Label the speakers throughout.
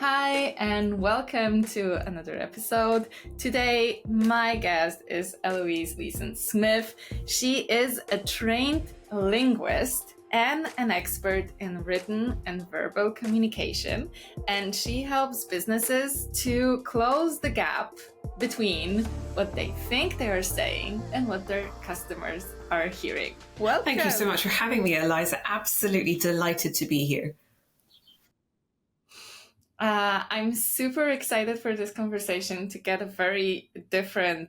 Speaker 1: Hi, and welcome to another episode. Today, my guest is Eloise Leeson-Smith. She is a trained linguist and an expert in written and verbal communication, and she helps businesses to close the gap between what they think they are saying and what their customers are hearing. Welcome.
Speaker 2: Thank you so much for having me, Eliza. Absolutely delighted to be here.
Speaker 1: I'm super excited for this conversation to get a very different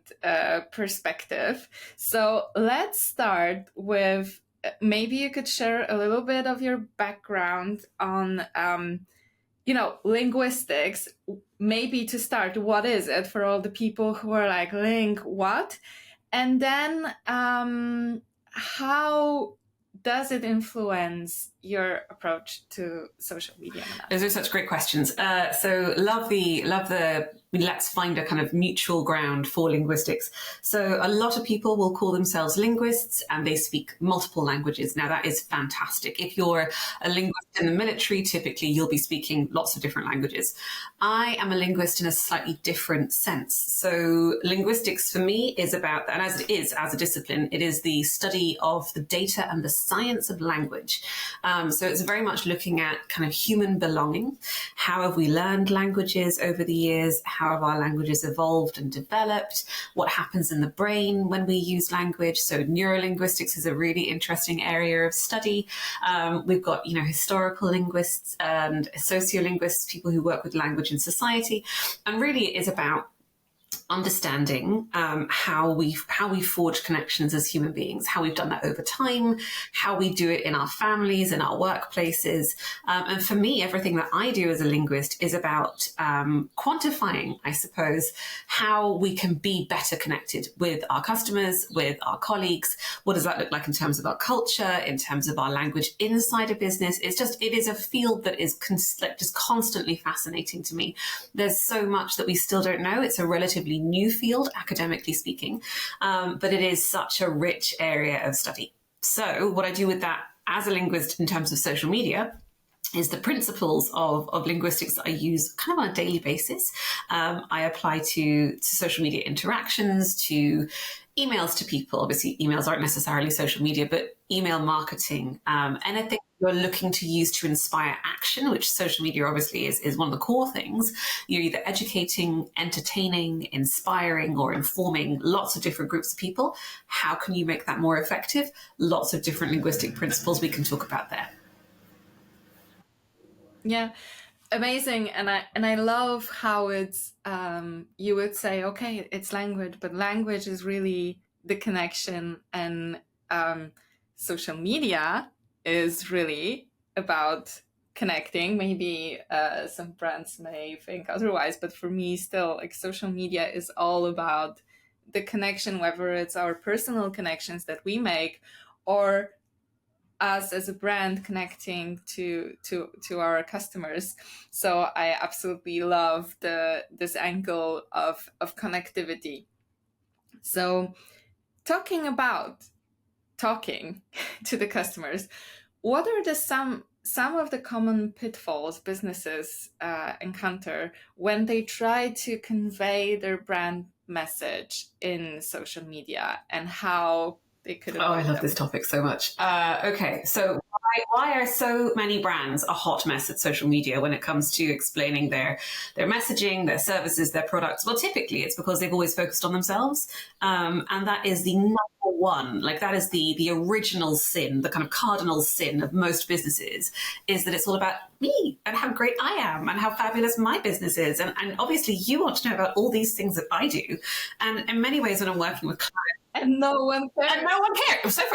Speaker 1: perspective. So let's start with maybe you could share a little bit of your background on, linguistics. Maybe to start, what is it for all the people who are like, what? And then how does it influence your approach to social media?
Speaker 2: Those are such great questions. So love the let's find a kind of mutual ground for linguistics. So a lot of people will call themselves linguists and they speak multiple languages. Now that is fantastic. If you're a linguist in the military, typically you'll be speaking lots of different languages. I am a linguist in a slightly different sense. So linguistics for me is about, and as it is as a discipline, it is the study of the data and the science of language. So it's very much looking at kind of human belonging. How have we learned languages over the years? How have our languages evolved and developed? What happens in the brain when we use language? So neurolinguistics is a really interesting area of study. We've got, historical linguists and sociolinguists, people who work with language in society. And really it is about understanding how we forge connections as human beings, how we've done that over time, how we do it in our families, in our workplaces. And for me, everything that I do as a linguist is about quantifying, I suppose, how we can be better connected with our customers, with our colleagues. What does that look like in terms of our culture, in terms of our language inside a business? It is a field that is just constantly fascinating to me. There's so much that we still don't know. It's a relatively new field, academically speaking, but it is such a rich area of study. So what I do with that as a linguist in terms of social media is the principles of linguistics that I use kind of on a daily basis. I apply to social media interactions, to emails to people. Obviously, emails aren't necessarily social media, but email marketing, anything you're looking to use to inspire action, which social media obviously is one of the core things. You're either educating, entertaining, inspiring, or informing lots of different groups of people. How can you make that more effective? Lots of different linguistic principles we can talk about there.
Speaker 1: Yeah, amazing. And I love how it's you would say, okay, it's language, but language is really the connection, and social media is really about connecting. Maybe some brands may think otherwise, but for me still, like, social media is all about the connection, whether it's our personal connections that we make or us as a brand connecting to our customers. So I absolutely love this angle of connectivity. So talking to the customers, what are some of the common pitfalls businesses encounter when they try to convey their brand message in social media, and how they could avoid
Speaker 2: I love
Speaker 1: them?
Speaker 2: this topic so much. Okay, so why are so many brands a hot mess at social media when it comes to explaining their messaging, their services, their products? Well, typically it's because they've always focused on themselves, and that is the number one. Like, that is the original sin, the kind of cardinal sin of most businesses, is that it's all about me and how great I am and how fabulous my business is, and obviously you want to know about all these things that I do. And in many ways, when I'm working with clients,
Speaker 1: and no one cares.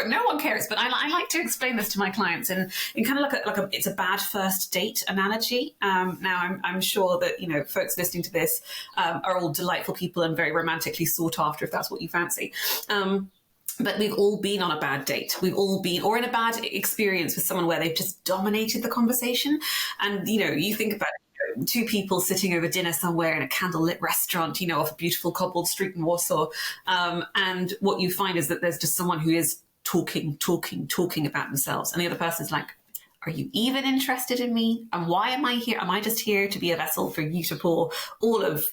Speaker 2: No one cares. But I like to explain this to my clients in kind of like a it's a bad first date analogy. Now I'm sure that folks listening to this are all delightful people and very romantically sought after, if that's what you fancy. But we've all been on a bad date. We've all been, or in a bad experience with someone where they've just dominated the conversation. And you think about it, two people sitting over dinner somewhere in a candlelit restaurant, off a beautiful cobbled street in Warsaw. And what you find is that there's just someone who is talking about themselves. And the other person's like, Are you even interested in me? And why am I here? Am I just here to be a vessel for you to pour all of,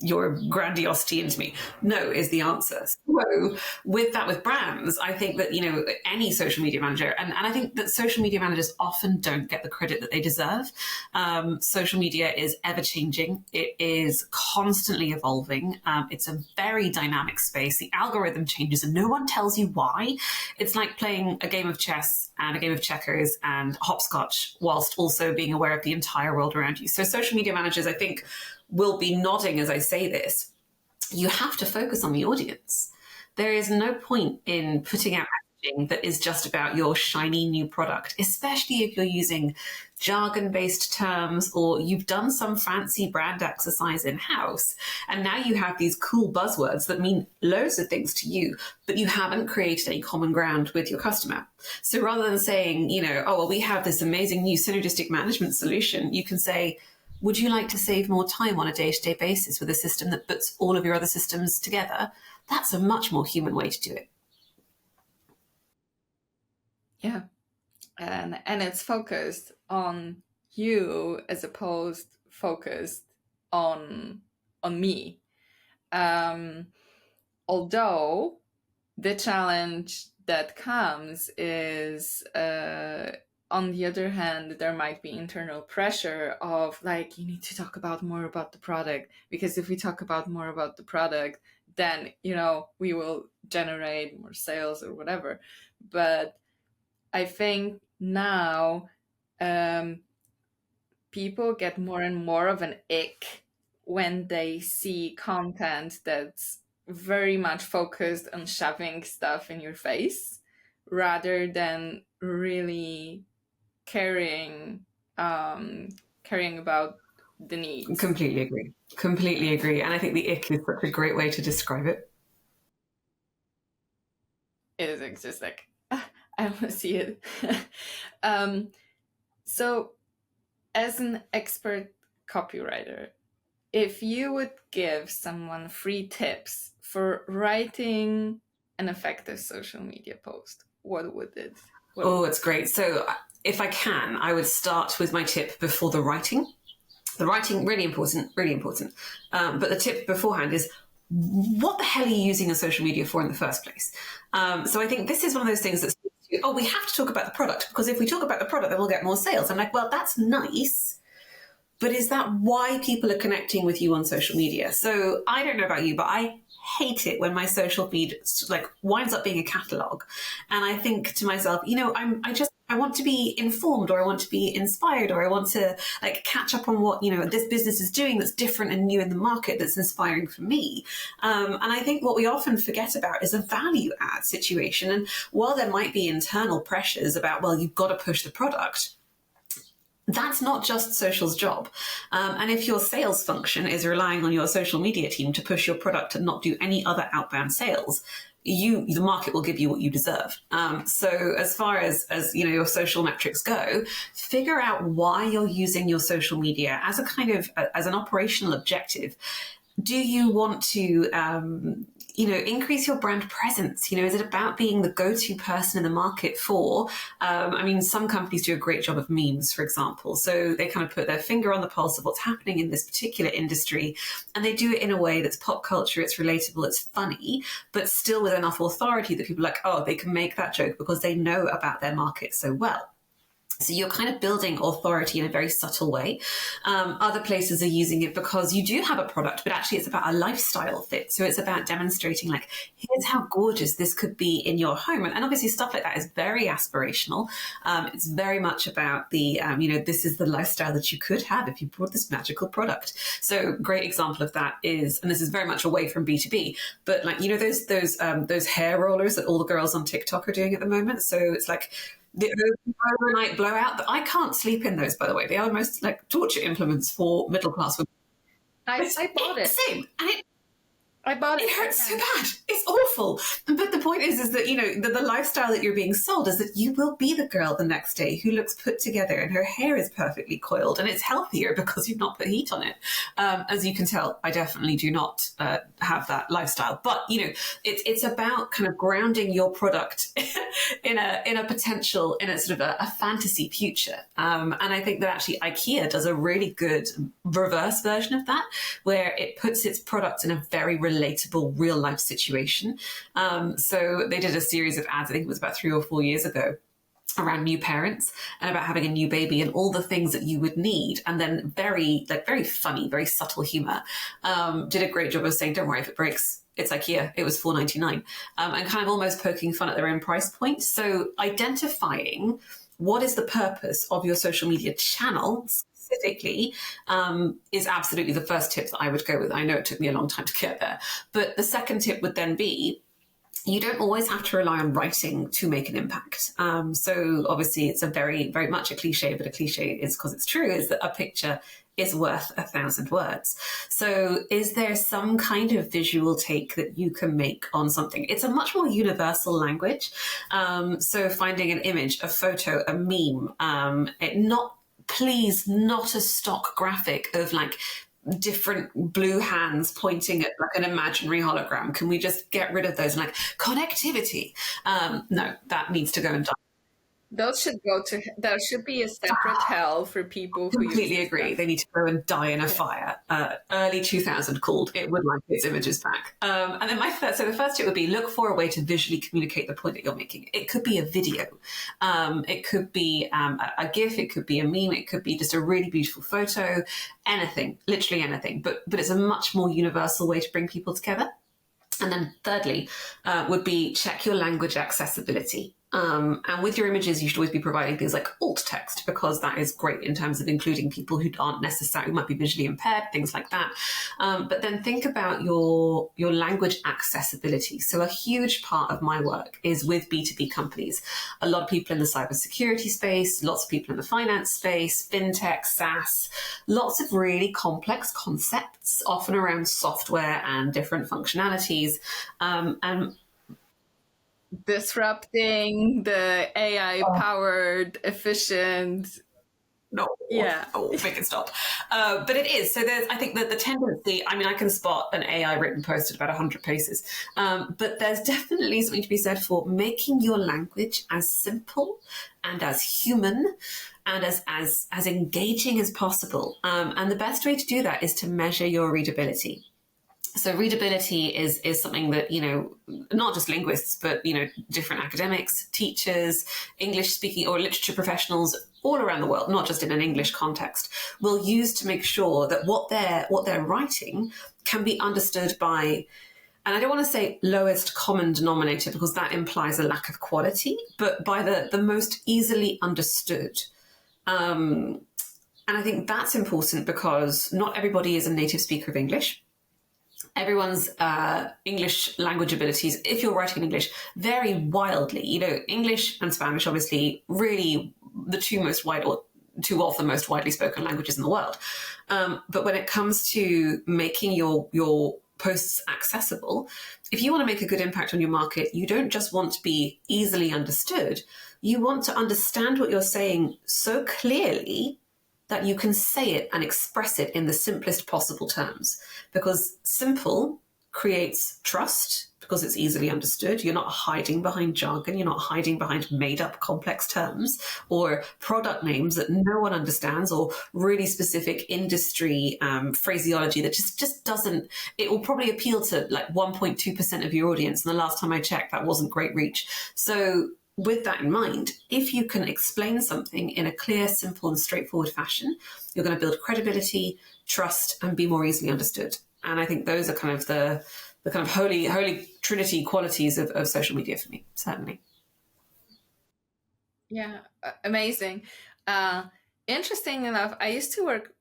Speaker 2: your grandiosity into me? No, is the answer. So with brands, I think that, any social media manager, and I think that social media managers often don't get the credit that they deserve. Social media is ever changing. It is constantly evolving. It's a very dynamic space. The algorithm changes and no one tells you why. It's like playing a game of chess and a game of checkers and hopscotch whilst also being aware of the entire world around you. So social media managers, I think, will be nodding as I say this. You have to focus on the audience. There is no point in putting out messaging that is just about your shiny new product, especially if you're using jargon-based terms or you've done some fancy brand exercise in-house. And now you have these cool buzzwords that mean loads of things to you, but you haven't created any common ground with your customer. So rather than saying, oh, well, we have this amazing new synergistic management solution, you can say, would you like to save more time on a day-to-day basis with a system that puts all of your other systems together? That's a much more human way to do it.
Speaker 1: Yeah. And it's focused on you as opposed focused on me. Although the challenge that comes is on the other hand, there might be internal pressure of like, you need to talk about more about the product, because if we talk about more about the product, then, we will generate more sales or whatever. But I think now people get more and more of an ick when they see content that's very much focused on shoving stuff in your face rather than really caring about the needs.
Speaker 2: Completely agree. And I think the ick is such a great way to describe it.
Speaker 1: It is just like, I want to see it. So as an expert copywriter, if you would give someone free tips for writing an effective social media post, what would it?
Speaker 2: It's great. So if I can, I would start with my tip before the writing. The writing, really important. But the tip beforehand is, what the hell are you using a social media for in the first place? So I think this is one of those things that's, we have to talk about the product, because if we talk about the product, then we'll get more sales. I'm like, well, that's nice, but is that why people are connecting with you on social media? So I don't know about you, but I hate it when my social feed winds up being a catalogue. And I think to myself, I want to be informed, or I want to be inspired, or I want to catch up on what, this business is doing that's different and new in the market, that's inspiring for me. And I think what we often forget about is a value add situation. And while there might be internal pressures about, well, you've got to push the product, that's not just social's job. And if your sales function is relying on your social media team to push your product and not do any other outbound sales, the market will give you what you deserve. So as far as your social metrics go, figure out why you're using your social media as a kind of as an operational objective. Do you want to increase your brand presence? Is it about being the go-to person in the market for, some companies do a great job of memes, for example. So they kind of put their finger on the pulse of what's happening in this particular industry, and they do it in a way that's pop culture, it's relatable, it's funny, but still with enough authority that people are like, oh, they can make that joke because they know about their market so well. So you're kind of building authority in a very subtle way. Other places are using it because you do have a product, but actually it's about a lifestyle fit. So it's about demonstrating here's how gorgeous this could be in your home. And obviously stuff like that is very aspirational. It's very much about the, this is the lifestyle that you could have if you bought this magical product. So great example of that is, and this is very much away from B2B, but those hair rollers that all the girls on TikTok are doing at the moment. So it's the overnight blowout. I can't sleep in those, by the way. They are the most torture implements for middle class women.
Speaker 1: I bought it.
Speaker 2: Same. And
Speaker 1: I bought it.
Speaker 2: It hurts so bad. It's awful. But the point is that, you know, the lifestyle that you're being sold is that you will be the girl the next day who looks put together and her hair is perfectly coiled and it's healthier because you've not put heat on it. As you can tell, I definitely do not have that lifestyle. But, you know, it's about kind of grounding your product in a potential, in a sort of a fantasy future. And I think that actually IKEA does a really good reverse version of that, where it puts its product in a very relatable real life situation. So they did a series of ads, I think it was about 3 or 4 years ago, around new parents and about having a new baby and all the things that you would need. And then very funny, very subtle humor. Did a great job of saying, don't worry if it breaks, it's IKEA. It was $4.99, and kind of almost poking fun at their own price point. So identifying what is the purpose of your social media channel specifically is absolutely the first tip that I would go with. I know it took me a long time to get there. But the second tip would then be, you don't always have to rely on writing to make an impact. So obviously it's a very, very much a cliche, but a cliche is because it's true, is that a picture is worth 1,000 words. So is there some kind of visual take that you can make on something? It's a much more universal language. So finding an image, a photo, a meme, please not a stock graphic of like different blue hands pointing at like an imaginary hologram. Can we just get rid of those? And like connectivity. No, that needs to go and die.
Speaker 1: Those should go to. There should be a separate hell for people who
Speaker 2: Completely agree. They need to go and die in a fire. Early 2000 called It Would Like Its Images Back. And then so the first tip would be look for a way to visually communicate the point that you're making. It could be a video. It could be a GIF. It could be a meme. It could be just a really beautiful photo. Anything, literally anything. But it's a much more universal way to bring people together. And then thirdly would be check your language accessibility. And with your images, you should always be providing things like alt text, because that is great in terms of including people who aren't necessarily, might be visually impaired, things like that. But then think about your language accessibility. So a huge part of my work is with B2B companies. A lot of people in the cybersecurity space, lots of people in the finance space, fintech, SaaS, lots of really complex concepts, often around software and different functionalities. And
Speaker 1: disrupting the AI-powered, efficient.
Speaker 2: No,
Speaker 1: Yeah.
Speaker 2: Make it stop. But it is. So I think that the tendency, I mean, I can spot an AI written post at about 100 paces, but there's definitely something to be said for making your language as simple and as human and as engaging as possible. And the best way to do that is to measure your readability. So readability is something that, you know, not just linguists, but, you know, different academics, teachers, English speaking or literature professionals all around the world, not just in an English context, will use to make sure that what they're writing can be understood by, and I don't want to say lowest common denominator because that implies a lack of quality, but by the most easily understood. And I think that's important because not everybody is a native speaker of English. Everyone's English language abilities, if you're writing in English, vary wildly. You know, English and Spanish, obviously, really the two of the most widely spoken languages in the world. But when it comes to making your posts accessible, if you want to make a good impact on your market, you don't just want to be easily understood. You want to understand what you're saying so clearly that you can say it and express it in the simplest possible terms. Because simple creates trust because it's easily understood. You're not hiding behind jargon. You're not hiding behind made-up complex terms or product names that no one understands or really specific industry phraseology that just doesn't... It will probably appeal to like 1.2% of your audience. And the last time I checked, that wasn't great reach. So with that in mind, if you can explain something in a clear, simple, and straightforward fashion, you're going to build credibility, trust, and be more easily understood. And I think those are kind of the kind of holy trinity qualities of social media for me, certainly.
Speaker 1: Yeah, amazing. Interesting enough, I used to work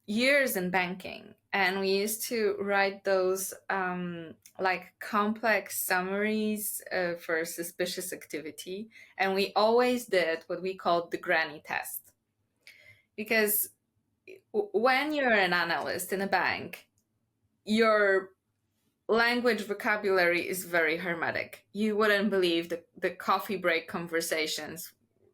Speaker 1: years in banking, and we used to write those like complex summaries for suspicious activity. And we always did what we called the granny test. Because when you're an analyst in a bank, you're language vocabulary is very hermetic. You wouldn't believe the coffee break conversations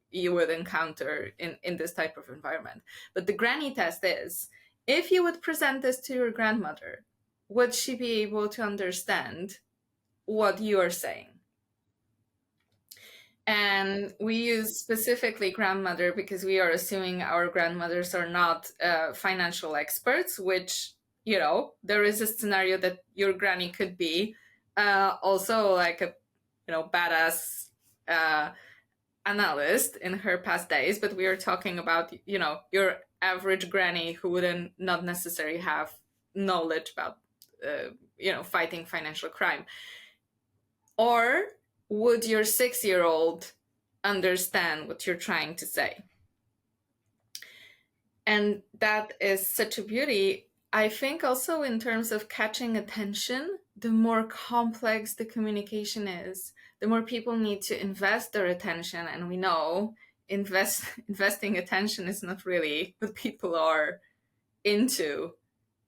Speaker 1: you would encounter in this type of environment. But the granny test is, if you would present this to your grandmother, would she be able to understand what you're saying? And we use specifically grandmother because we are assuming our grandmothers are not financial experts, which, you know, there is a scenario that your granny could be also like a, you know, badass analyst in her past days. But we are talking about, you know, your average granny who wouldn't not necessarily have knowledge about, you know, fighting financial crime. Or would your 6-year-old understand what you're trying to say? And that is such a beauty. I think also in terms of catching attention, the more complex the communication is, the more people need to invest their attention. And we know investing attention is not really what people are into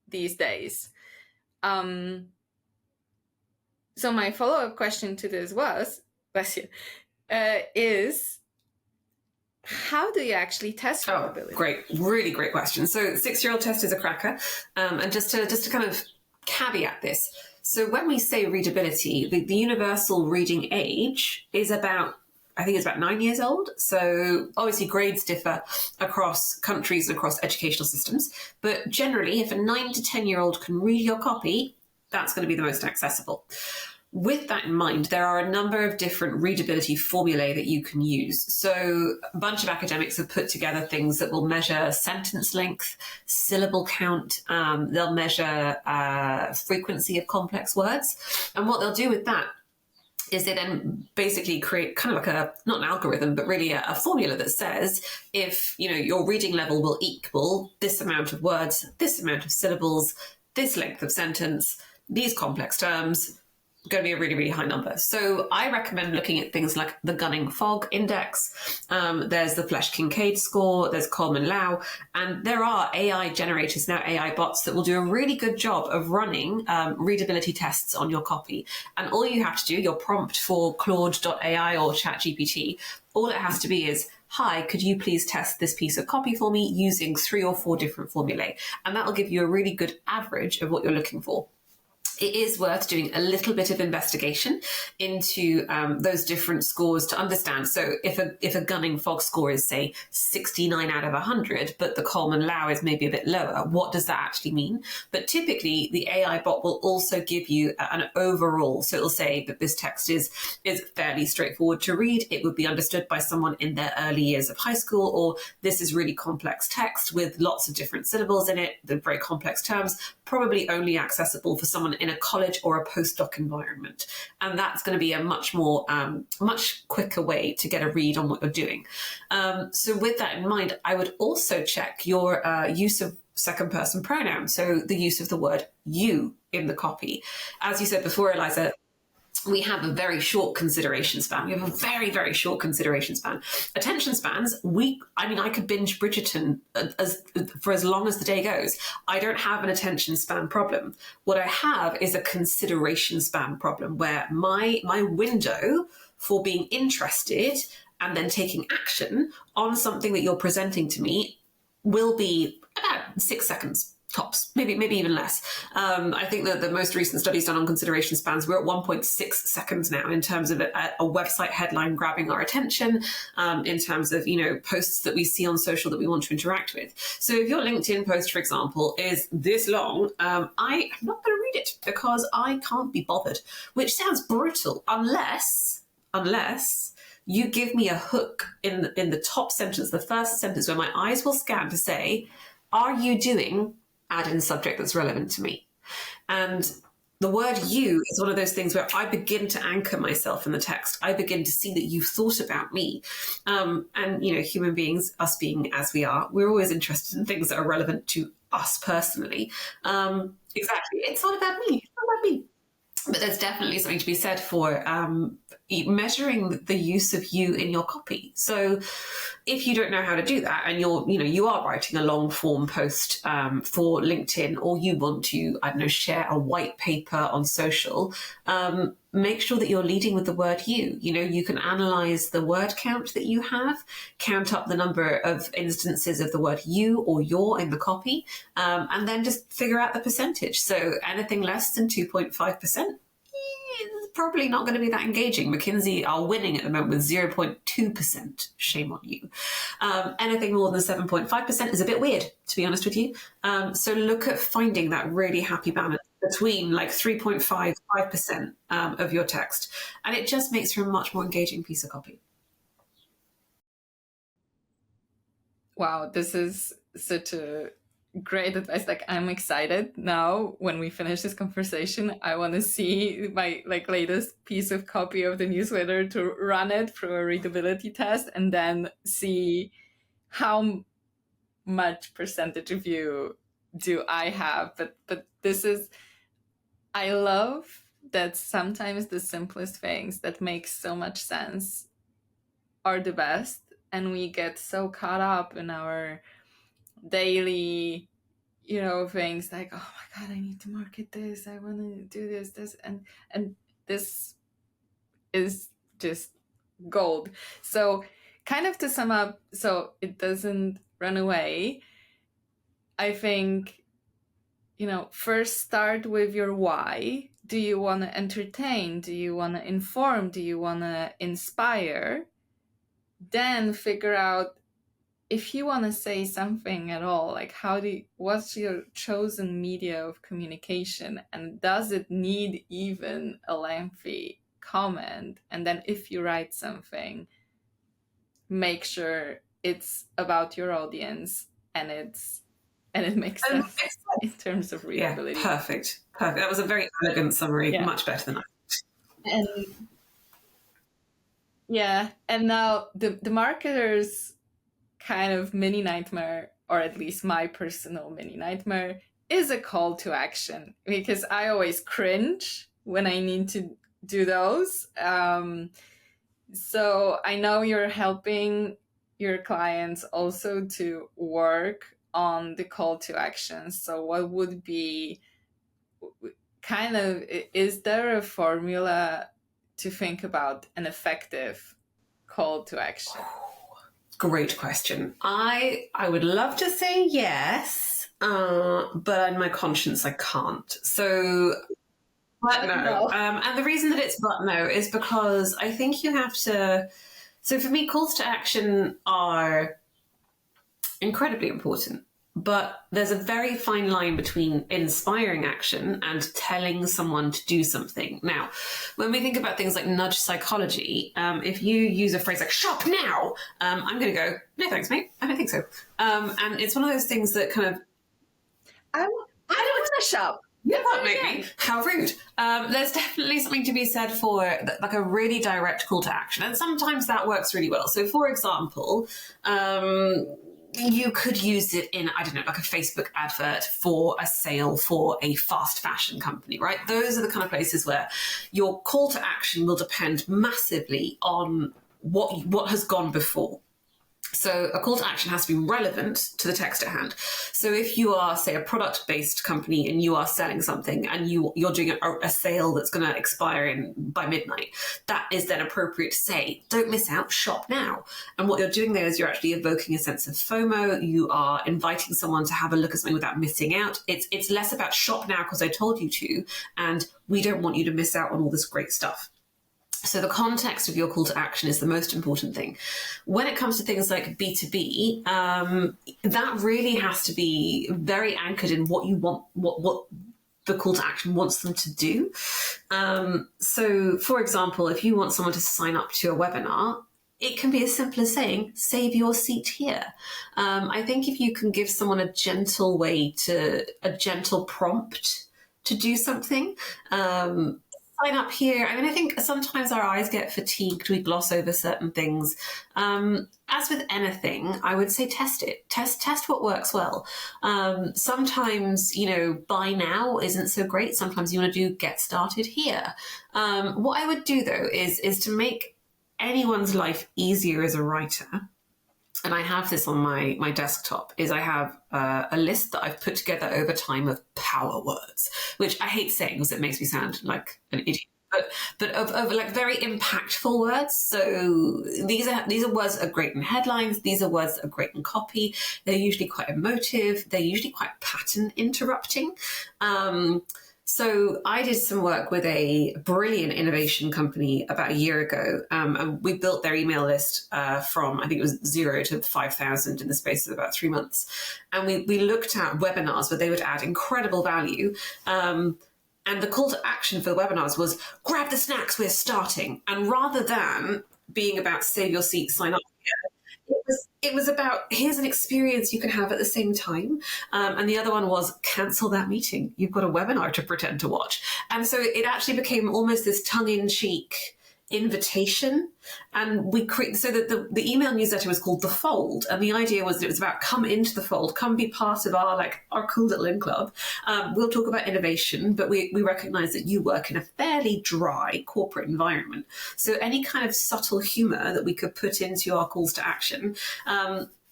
Speaker 1: these days. So my follow-up question to this was, bless you, is how do you actually test readability?
Speaker 2: Great, really great question. So 6-year-old test is a cracker. And just to kind of caveat this, so when we say readability, the universal reading age is about, I think it's about 9 years old. So obviously grades differ across countries and across educational systems. But generally, if a 9 to 10-year-old can read your copy, that's going to be the most accessible. With that in mind, there are a number of different readability formulae that you can use. So a bunch of academics have put together things that will measure sentence length, syllable count. They'll measure frequency of complex words. And what they'll do with that is they then basically create kind of like a, not an algorithm, but really a formula that says if, you know, your reading level will equal this amount of words, this amount of syllables, this length of sentence, these complex terms, going to be a really, really high number. So I recommend looking at things like the Gunning-Fogg Index. There's the Flesch-Kincaid score. There's Coleman-Lau. And there are AI generators now, AI bots that will do a really good job of running readability tests on your copy. And all you have to do, your prompt for Claude.ai or ChatGPT, all it has to be is, hi, could you please test this piece of copy for me using 3 or 4 different formulae? And that will give you a really good average of what you're looking for. It is worth doing a little bit of investigation into those different scores to understand. So if a Gunning-Fogg score is, say, 69 out of 100, but the Coleman-Lau is maybe a bit lower, what does that actually mean? But typically, the AI bot will also give you an overall. So it'll say that this text is fairly straightforward to read. It would be understood by someone in their early years of high school, or this is really complex text with lots of different syllables in it, the very complex terms, probably only accessible for someone in a college or a postdoc environment. And that's going to be a much more, much quicker way to get a read on what you're doing. So with that in mind, I would also check your use of second person pronouns. So the use of the word you in the copy. As you said before, Eliza, we have a very short consideration span. We have a very, very short consideration span. Attention spans, I could binge Bridgerton for as long as the day goes. I don't have an attention span problem. What I have is a consideration span problem where my window for being interested and then taking action on something that you're presenting to me will be about 6 seconds. Tops, maybe even less. I think that the most recent studies done on consideration spans, we're at 1.6 seconds now in terms of a website headline grabbing our attention, in terms of, you know, posts that we see on social that we want to interact with. So if your LinkedIn post, for example, is this long, I am not going to read it because I can't be bothered, which sounds brutal unless you give me a hook in the top sentence, the first sentence, where my eyes will scan to say, are you doing add in subject that's relevant to me? And the word you is one of those things where I begin to anchor myself in the text. I begin to see that you've thought about me. And, you know, human beings, us being as we are, we're always interested in things that are relevant to us personally. Exactly. It's not about me. It's not about me. But there's definitely something to be said for measuring the use of you in your copy. So if you don't know how to do that, and you are writing a long form post for LinkedIn, or you want to, I don't know, share a white paper on social, make sure that you're leading with the word you. You can analyze the word count that you have, count up the number of instances of the word you or your in the copy, and then just figure out the percentage. So anything less than 2.5%, it's probably not going to be that engaging. McKinsey are winning at the moment with 0.2%. Shame on you. Anything more than 7.5% is a bit weird, to be honest with you. So look at finding that really happy balance between like 3.5%, 5% of your text. And it just makes for a much more engaging piece of copy.
Speaker 1: Wow, this is such a great advice. Like, I'm excited now. When we finish this conversation, I want to see my latest piece of copy of the newsletter, to run it through a readability test, and then see how much percentage of you do I have. But this is, I love that sometimes the simplest things that make so much sense are the best, and we get so caught up in our daily things like, oh my god, I need to market this, I want to do this, and this is just gold. So kind of to sum up, so it doesn't run away, I think, first start with your why. Do you want to entertain? Do you want to inform? Do you want to inspire? Then figure out, if you want to say something at all, like what's your chosen media of communication, and does it need even a lengthy comment? And then if you write something, make sure it's about your audience and it makes sense in terms of readability.
Speaker 2: Yeah, perfect. That was a very elegant summary, much better than I.
Speaker 1: And now the marketer's kind of mini nightmare, or at least my personal mini nightmare, is a call to action, because I always cringe when I need to do those. So I know you're helping your clients also to work on the call to action. So what would be is there a formula to think about an effective call to action?
Speaker 2: Great question. I would love to say yes, but in my conscience I can't. So, but no. And the reason that it's but no is because I think you have to. So for me, calls to action are incredibly important. But there's a very fine line between inspiring action and telling someone to do something. Now, when we think about things like nudge psychology, if you use a phrase like shop now, I'm going to go, no thanks, mate. I don't think so. And it's one of those things that kind of...
Speaker 1: I don't want to shop.
Speaker 2: Yeah, that maybe. How rude. There's definitely something to be said for like a really direct call to action. And sometimes that works really well. So for example... you could use it in, I don't know, like a Facebook advert for a sale for a fast fashion company, right? Those are the kind of places where your call to action will depend massively on what has gone before. So a call to action has to be relevant to the text at hand. So if you are, say, a product-based company and you are selling something and you're doing a sale that's going to expire by midnight, that is then appropriate to say, don't miss out, shop now. And what you're doing there is you're actually evoking a sense of FOMO. You are inviting someone to have a look at something without missing out. It's less about shop now because I told you to, and we don't want you to miss out on all this great stuff. So the context of your call to action is the most important thing. When it comes to things like B2B, that really has to be very anchored in what you want, what the call to action wants them to do. So, for example, if you want someone to sign up to a webinar, it can be as simple as saying, save your seat here. I think if you can give someone a gentle prompt to do something, sign up here. I mean, I think sometimes our eyes get fatigued. We gloss over certain things. As with anything, I would say test it. Test what works well. Sometimes, buy now isn't so great. Sometimes you want to do get started here. What I would do though is to make anyone's life easier as a writer. And I have this on my desktop, is I have a list that I've put together over time of power words, which I hate saying because it makes me sound like an idiot. But of like very impactful words. So these are words that are great in headlines. These are words that are great in copy. They're usually quite emotive. They're usually quite pattern interrupting. So I did some work with a brilliant innovation company about a year ago, and we built their email list from, I think it was 0 to 5,000 in the space of about 3 months. And we looked at webinars where they would add incredible value. And the call to action for the webinars was grab the snacks, we're starting. And rather than being about save your seat, sign up, it was about here's an experience you can have at the same time. And the other one was cancel that meeting. You've got a webinar to pretend to watch. And so it actually became almost this tongue-in-cheek invitation. And we created, so that the email newsletter was called The Fold. And the idea was that it was about come into the fold, come be part of our cool little in club. We'll talk about innovation, but we recognize that you work in a fairly dry corporate environment. So any kind of subtle humor that we could put into our calls to action,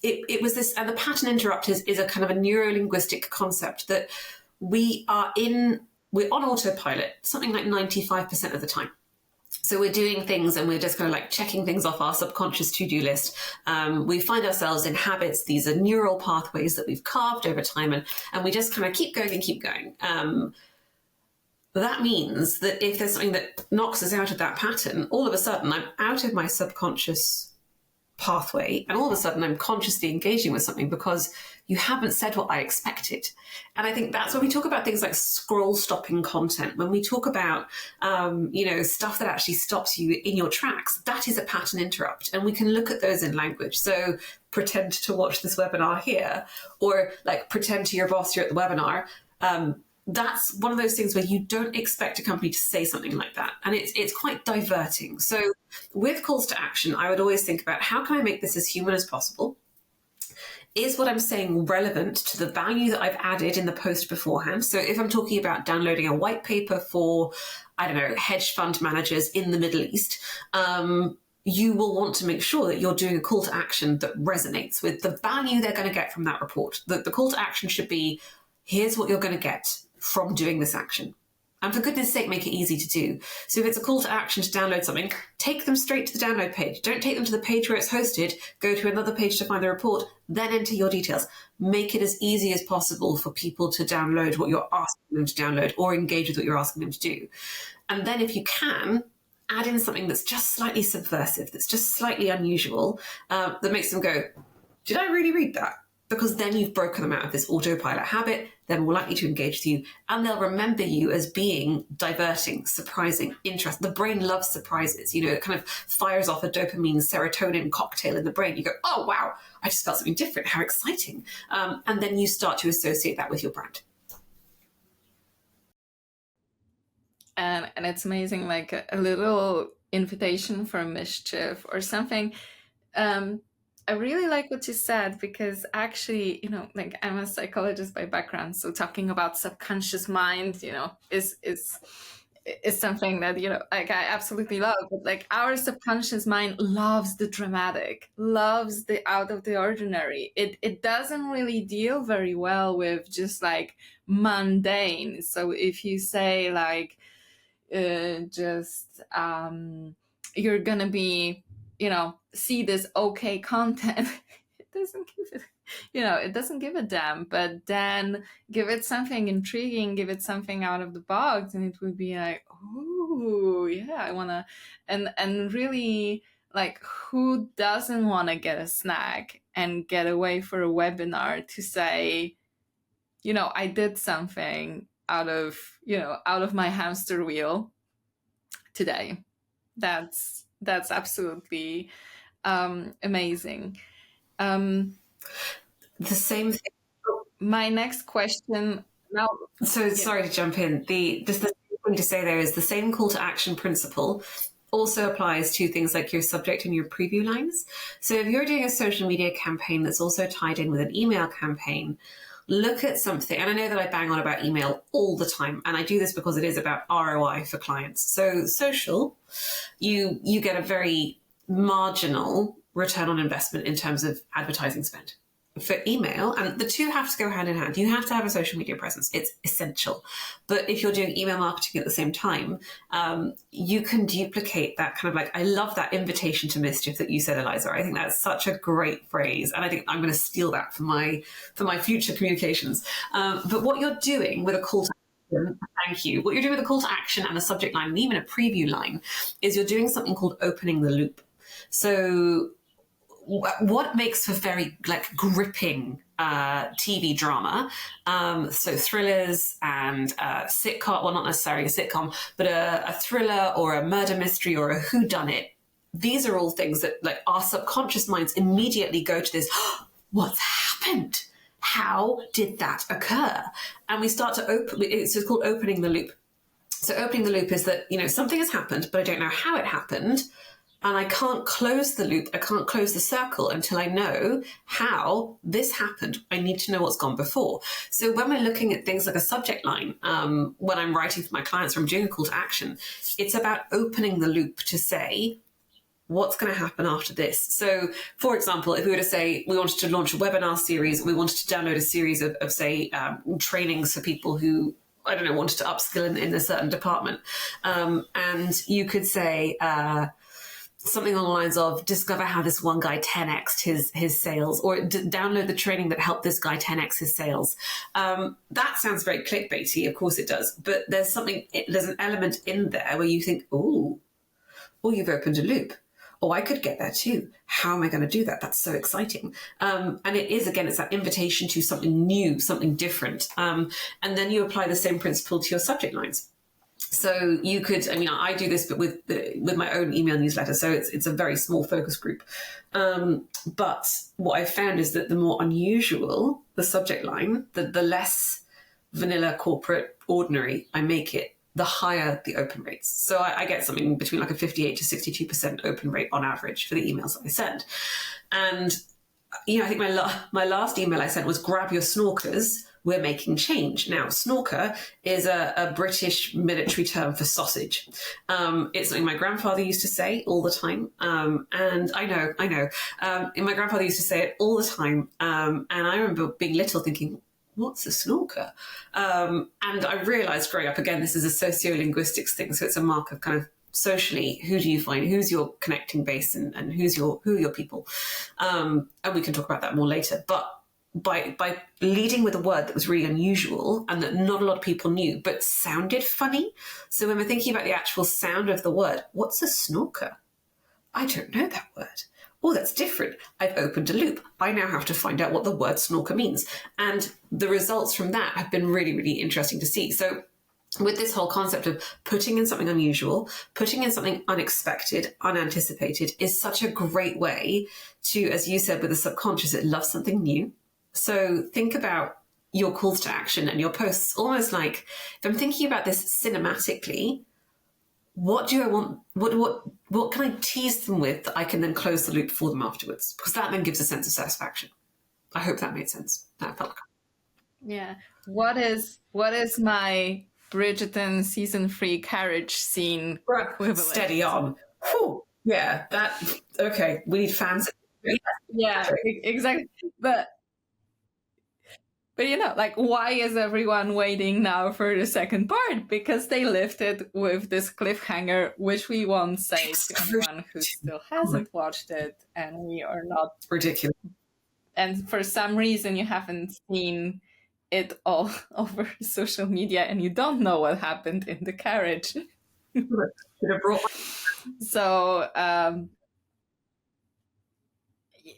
Speaker 2: it was this, and the pattern interrupt is a kind of a neuro-linguistic concept that we're on autopilot, something like 95% of the time. So we're doing things and we're just kind of like checking things off our subconscious to-do list. We find ourselves in habits. These are neural pathways that we've carved over time, and we just kind of keep going and keep going. That means that if there's something that knocks us out of that pattern, all of a sudden I'm out of my subconscious pathway, and all of a sudden I'm consciously engaging with something because you haven't said what I expected. And I think that's when we talk about things like scroll stopping content, when we talk about stuff that actually stops you in your tracks, that is a pattern interrupt, and we can look at those in language. So pretend to watch this webinar here, or like pretend to your boss you're at the webinar. That's one of those things where you don't expect a company to say something like that. And it's quite diverting. So with calls to action, I would always think about how can I make this as human as possible? Is what I'm saying relevant to the value that I've added in the post beforehand? So if I'm talking about downloading a white paper for, I don't know, hedge fund managers in the Middle East, you will want to make sure that you're doing a call to action that resonates with the value they're going to get from that report. The call to action should be, here's what you're going to get from doing this action. And for goodness sake, make it easy to do. So if it's a call to action to download something, take them straight to the download page. Don't take them to the page where it's hosted. Go to another page to find the report, then enter your details. Make it as easy as possible for people to download what you're asking them to download or engage with what you're asking them to do. And then if you can, add in something that's just slightly subversive, that's just slightly unusual, that makes them go, did I really read that? Because then you've broken them out of this autopilot habit. They're more likely to engage with you, and they'll remember you as being diverting, surprising, interesting. The brain loves surprises. It kind of fires off a dopamine, serotonin cocktail in the brain. You go, oh, wow, I just felt something different. How exciting. And then you start to associate that with your brand.
Speaker 1: And it's amazing, like a little invitation for mischief or something. I really like what you said, because actually, I'm a psychologist by background, so talking about subconscious mind, is something that, I absolutely love. But our subconscious mind loves the dramatic, loves the out of the ordinary. It doesn't really deal very well with just mundane. So if you say you're gonna be, see this okay content, it doesn't give a damn. But then give it something intriguing, give it something out of the box, and it would be like, oh yeah, I wanna. And really, who doesn't want to get a snack and get away for a webinar to say, I did something out of my hamster wheel today. That's absolutely amazing.
Speaker 2: The same thing.
Speaker 1: My next question now.
Speaker 2: So sorry to jump in. Just the thing to say there is the same call to action principle also applies to things like your subject and your preview lines. So if you're doing a social media campaign that's also tied in with an email campaign, look at something. And I know that I bang on about email all the time, and I do this because it is about ROI for clients. So social, you get a very marginal return on investment in terms of advertising spend. For email, and the two have to go hand in hand. You have to have a social media presence. It's essential. But if you're doing email marketing at the same time, you can duplicate that kind of like, I love that invitation to mischief that you said, Eliza. I think that's such a great phrase. And I think I'm going to steal that for my future communications. But what you're doing with a call to action, thank you. What you're doing with a call to action and a subject line and even a preview line is you're doing something called opening the loop. So what makes for very like gripping TV drama, so thrillers and sitcom, well, not necessarily a sitcom, but a thriller or a murder mystery or a whodunit. These are all things that like our subconscious minds immediately go to this, oh, what's happened? How did that occur? And we start to open, it's called opening the loop. So opening the loop is that, something has happened, but I don't know how it happened. And I can't close the loop, I can't close the circle until I know how this happened. I need to know what's gone before. So when we're looking at things like a subject line, when I'm writing for my clients or I'm doing a call to action, it's about opening the loop to say, what's going to happen after this? So, for example, if we were to say we wanted to launch a webinar series, we wanted to download a series of say, trainings for people who, I don't know, wanted to upskill in a certain department. And you could say, something along the lines of discover how this one guy 10x'd his sales, or download the training that helped this guy 10x his sales. That sounds very clickbaity, of course it does, but there's an element in there where you think, oh, you've opened a loop. Oh, I could get there too. How am I going to do that? That's so exciting. And it is, again, it's that invitation to something new, something different. And then you apply the same principle to your subject lines. So you could, I do this, but with my own email newsletter. So it's a very small focus group. But what I've found is that the more unusual the subject line, the less vanilla, corporate, ordinary I make it, the higher the open rates. So I get something between like a 58 to 62% open rate on average for the emails that I send. And, I think my last email I sent was grab your snorkers, we're making change. Now, snorker is a British military term for sausage. It's something my grandfather used to say all the time. And I know. My grandfather used to say it all the time. And I remember being little thinking, what's a snorker? And I realized growing up, again, this is a sociolinguistics thing. So it's a mark of kind of socially, who do you find, who's your connecting base and who are your people? And we can talk about that more later. But by leading with a word that was really unusual and that not a lot of people knew, but sounded funny. So when we're thinking about the actual sound of the word, what's a snorker? I don't know that word. Oh, that's different. I've opened a loop. I now have to find out what the word snorker means. And the results from that have been really, really interesting to see. So with this whole concept of putting in something unusual, putting in something unexpected, unanticipated is such a great way to, as you said, with the subconscious, it loves something new. So think about your calls to action and your posts almost like, if I'm thinking about this cinematically, what do I want? What can I tease them with that I can then close the loop for them afterwards? Because that then gives a sense of satisfaction. I hope that made sense. That felt good.
Speaker 1: Yeah. What is my Bridgerton season 3 carriage scene equivalent?
Speaker 2: Steady on. Whew. Yeah. Okay. We need fans.
Speaker 1: Yeah. Exactly. But why is everyone waiting now for the second part? Because they left it with this cliffhanger, which we won't say to anyone who still hasn't watched it, and we are not
Speaker 2: ridiculous. And
Speaker 1: for some reason, you haven't seen it all over social media, and you don't know what happened in the carriage. So.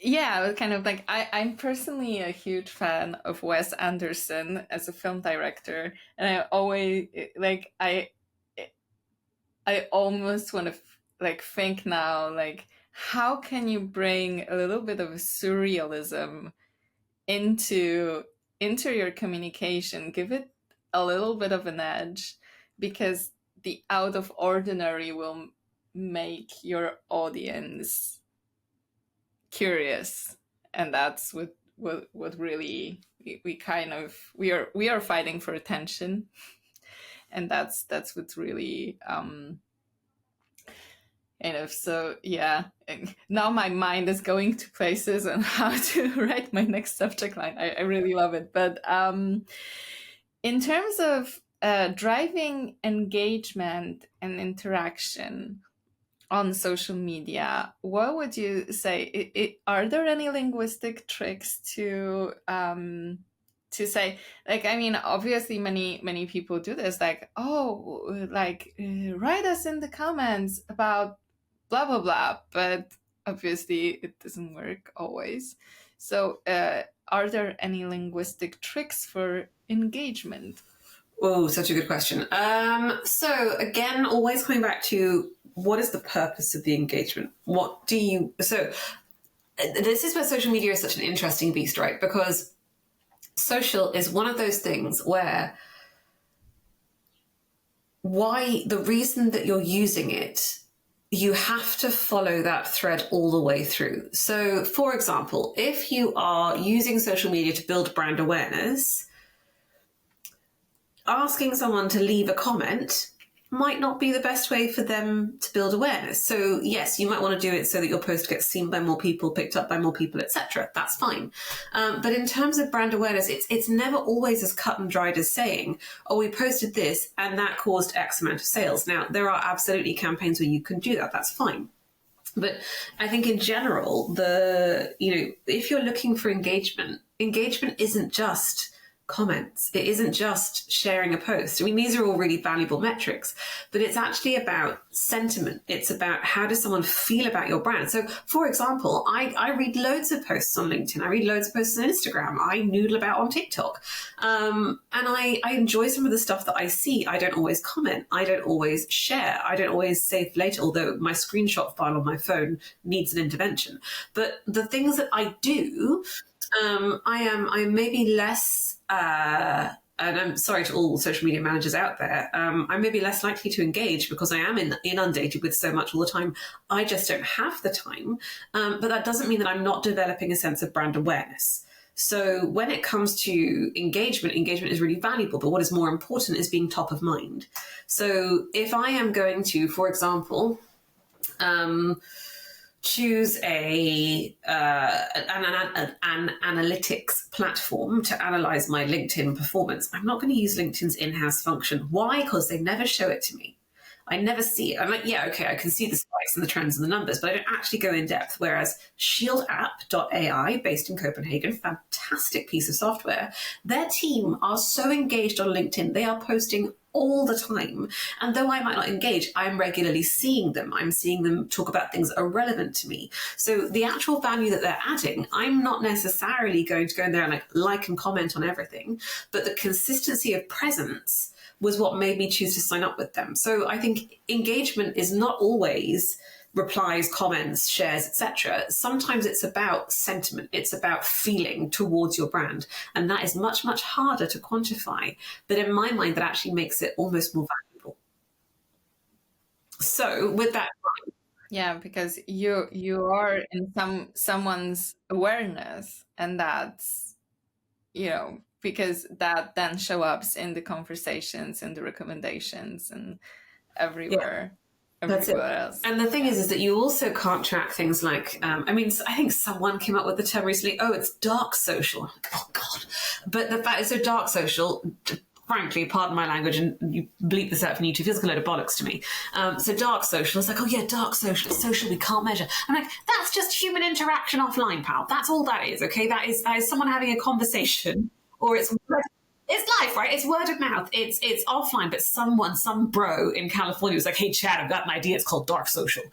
Speaker 1: Yeah, kind of like I'm personally a huge fan of Wes Anderson as a film director, and I always I almost want to think now how can you bring a little bit of surrealism into your communication, give it a little bit of an edge, because the out of ordinary will make your audience curious, and that's what really we are fighting for attention, and that's what's really so yeah, now my mind is going to places on how to write my next subject line. I really love it. But in terms of driving engagement and interaction on social media, what would you say? Are there any linguistic tricks to say, like, I mean, obviously many people do this, like, write us in the comments about blah blah blah, but obviously it doesn't work always. So are there any linguistic tricks for engagement?
Speaker 2: Oh, such a good question. So again, always coming back to what is the purpose of the engagement? So this is where social media is such an interesting beast, right? Because social is one of those things where the reason that you're using it, you have to follow that thread all the way through. So, for example, if you are using social media to build brand awareness, asking someone to leave a comment might not be the best way for them to build awareness. So yes, you might want to do it so that your post gets seen by more people, picked up by more people, etc. That's fine. But in terms of brand awareness, it's never always as cut and dried as saying, oh, we posted this and that caused X amount of sales. Now, there are absolutely campaigns where you can do that. That's fine. But I think in general, if you're looking for engagement isn't just comments. It isn't just sharing a post. I mean, these are all really valuable metrics, but it's actually about sentiment. It's about how does someone feel about your brand. So, for example, I read loads of posts on LinkedIn. I read loads of posts on Instagram. I noodle about on TikTok. And I enjoy some of the stuff that I see. I don't always comment. I don't always share. I don't always save later, although my screenshot file on my phone needs an intervention. But the things that I do, I am maybe less, and I'm sorry to all social media managers out there, I'm maybe less likely to engage because I am inundated with so much all the time. I just don't have the time. But that doesn't mean that I'm not developing a sense of brand awareness. So when it comes to engagement is really valuable, but what is more important is being top of mind. So if I am going to, for example, choose an analytics platform to analyze my LinkedIn performance, I'm not going to use LinkedIn's in-house function. Why? Because they never show it to me. I never see it. I'm like, yeah, okay, I can see the spikes and the trends and the numbers, but I don't actually go in depth. Whereas shieldapp.ai, based in Copenhagen, fantastic piece of software, their team are so engaged on LinkedIn. They are posting all the time. And though I might not engage, I'm regularly seeing them. I'm seeing them talk about things that are relevant to me. So the actual value that they're adding, I'm not necessarily going to go in there and like and comment on everything, but the consistency of presence was what made me choose to sign up with them. So I think engagement is not always replies, comments, shares, etc. Sometimes it's about sentiment. It's about feeling towards your brand. And that is much, much harder to quantify. But in my mind, that actually makes it almost more valuable. So with that,
Speaker 1: yeah, because you are in someone's awareness, and that's, because that then shows up in the conversations and the recommendations and everywhere.
Speaker 2: Yeah. That's it.
Speaker 1: Else.
Speaker 2: And the thing is that you also can't track things like, I think someone came up with the term recently, it's dark social. Oh, God. But the fact is, so dark social, frankly, pardon my language, and you bleep this out from YouTube, feels like a load of bollocks to me. So dark social is like, dark social, it's social we can't measure. I'm like, that's just human interaction offline, pal. That's all that is, okay? That is someone having a conversation, or it's life, right? It's word of mouth. It's offline, but some bro in California was like, hey, Chad, I've got an idea. It's called dark social.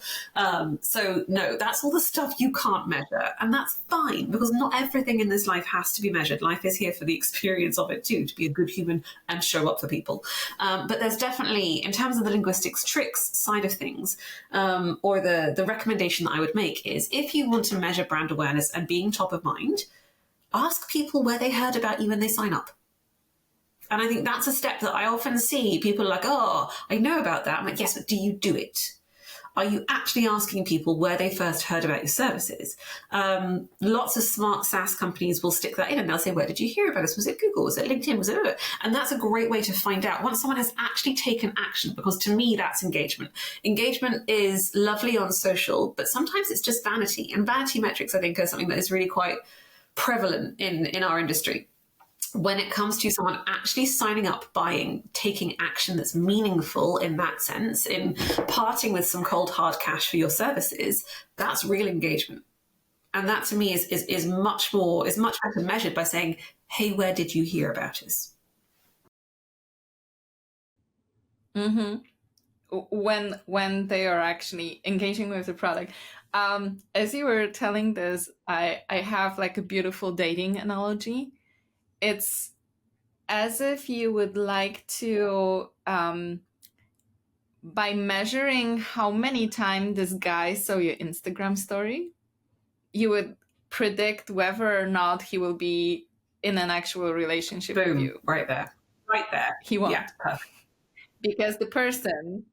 Speaker 2: So no, that's all the stuff you can't measure. And that's fine, because not everything in this life has to be measured. Life is here for the experience of it too, to be a good human and show up for people. But there's definitely, in terms of the linguistics tricks side of things, or the recommendation that I would make is, if you want to measure brand awareness and being top of mind, ask people where they heard about you when they sign up. And I think that's a step that I often see. People are like, oh, I know about that. I'm like, yes, but do you do it? Are you actually asking people where they first heard about your services? Lots of smart SaaS companies will stick that in and they'll say, where did you hear about us? Was it Google? Was it LinkedIn? Was it? And that's a great way to find out once someone has actually taken action, because to me, that's engagement. Engagement is lovely on social, but sometimes it's just vanity. And vanity metrics, I think, are something that is really quite prevalent in our industry. When it comes to someone actually signing up, buying, taking action that's meaningful in that sense, in parting with some cold hard cash for your services, that's real engagement. And that to me is much better measured by saying, hey, where did you hear about us?
Speaker 1: Mm-hmm. When they are actually engaging with the product. As you were telling this, I have like a beautiful dating analogy. It's as if you would like to, by measuring how many times this guy saw your Instagram story, you would predict whether or not he will be in an actual relationship with you.
Speaker 2: Right there.
Speaker 1: He won't.
Speaker 2: Yeah, perfect.
Speaker 1: Because the person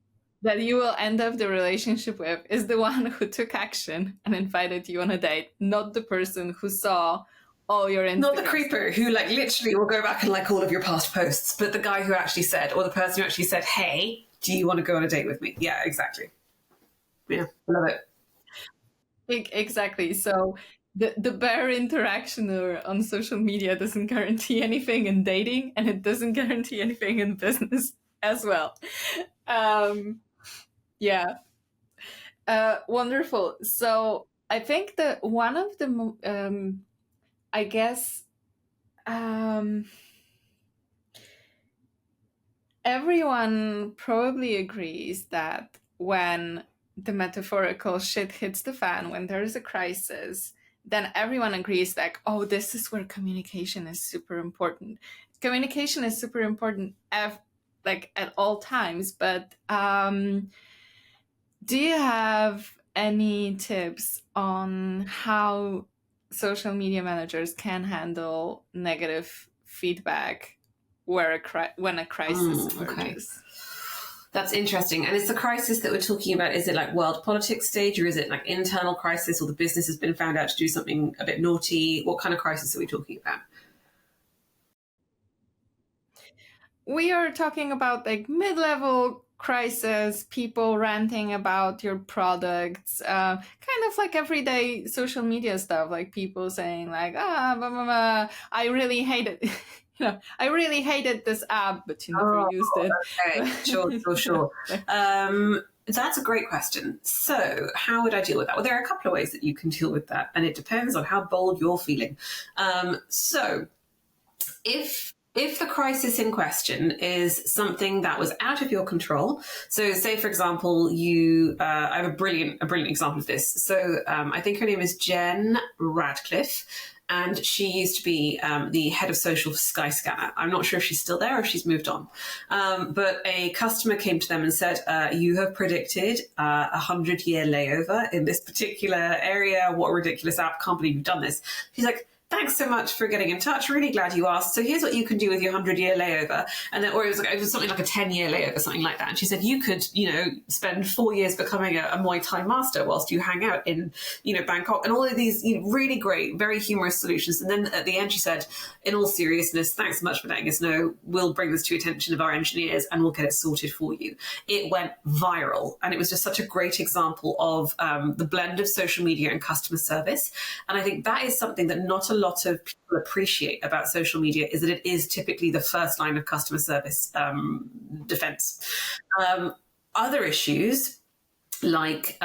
Speaker 1: that you will end up the relationship with is the one who took action and invited you on a date, not the person who saw all your Instagram.
Speaker 2: Not the creeper who like literally will go back and like all of your past posts, but the guy who actually said, or the person who actually said, hey, do you want to go on a date with me? Yeah, exactly. Yeah, love it.
Speaker 1: Exactly. So the bare interaction on social media doesn't guarantee anything in dating, and it doesn't guarantee anything in business as well. Yeah. Wonderful. So I think that one of the, I guess, everyone probably agrees that when the metaphorical shit hits the fan, when there is a crisis, then everyone agrees like, oh, this is where communication is super important. Communication is super important like at all times, but do you have any tips on how social media managers can handle negative feedback when a crisis emerges?
Speaker 2: Okay. That's interesting. And is the crisis that we're talking about, is it like world politics stage, or is it like internal crisis, or the business has been found out to do something a bit naughty? What kind of crisis are we talking about?
Speaker 1: We are talking about like mid-level crisis, people ranting about your products, kind of like everyday social media stuff, like people saying like, blah, blah, blah. I really hate it. I really hated this app, but you never used it.
Speaker 2: Okay, sure. That's a great question. So how would I deal with that? Well, there are a couple of ways that you can deal with that, and it depends on how bold you're feeling. So if the crisis in question is something that was out of your control, so say, for example, I have a brilliant example of this. So I think her name is Jen Radcliffe, and she used to be the head of social for Skyscanner. I'm not sure if she's still there or if she's moved on. But a customer came to them and said, you have predicted a 100-year layover in this particular area. What a ridiculous app. Can't believe you've done this. She's like, thanks so much for getting in touch. Really glad you asked. So here's what you can do with your 100-year layover. And then, or it was something like a 10-year layover, something like that. And she said, you could, spend 4 years becoming a Muay Thai master whilst you hang out in, Bangkok, and all of these really great, very humorous solutions. And then at the end, she said, in all seriousness, thanks so much for letting us know. We'll bring this to attention of our engineers and we'll get it sorted for you. It went viral. And it was just such a great example of the blend of social media and customer service. And I think that is something that not a lot of people appreciate about social media, is that it is typically the first line of customer service defense. Other issues, like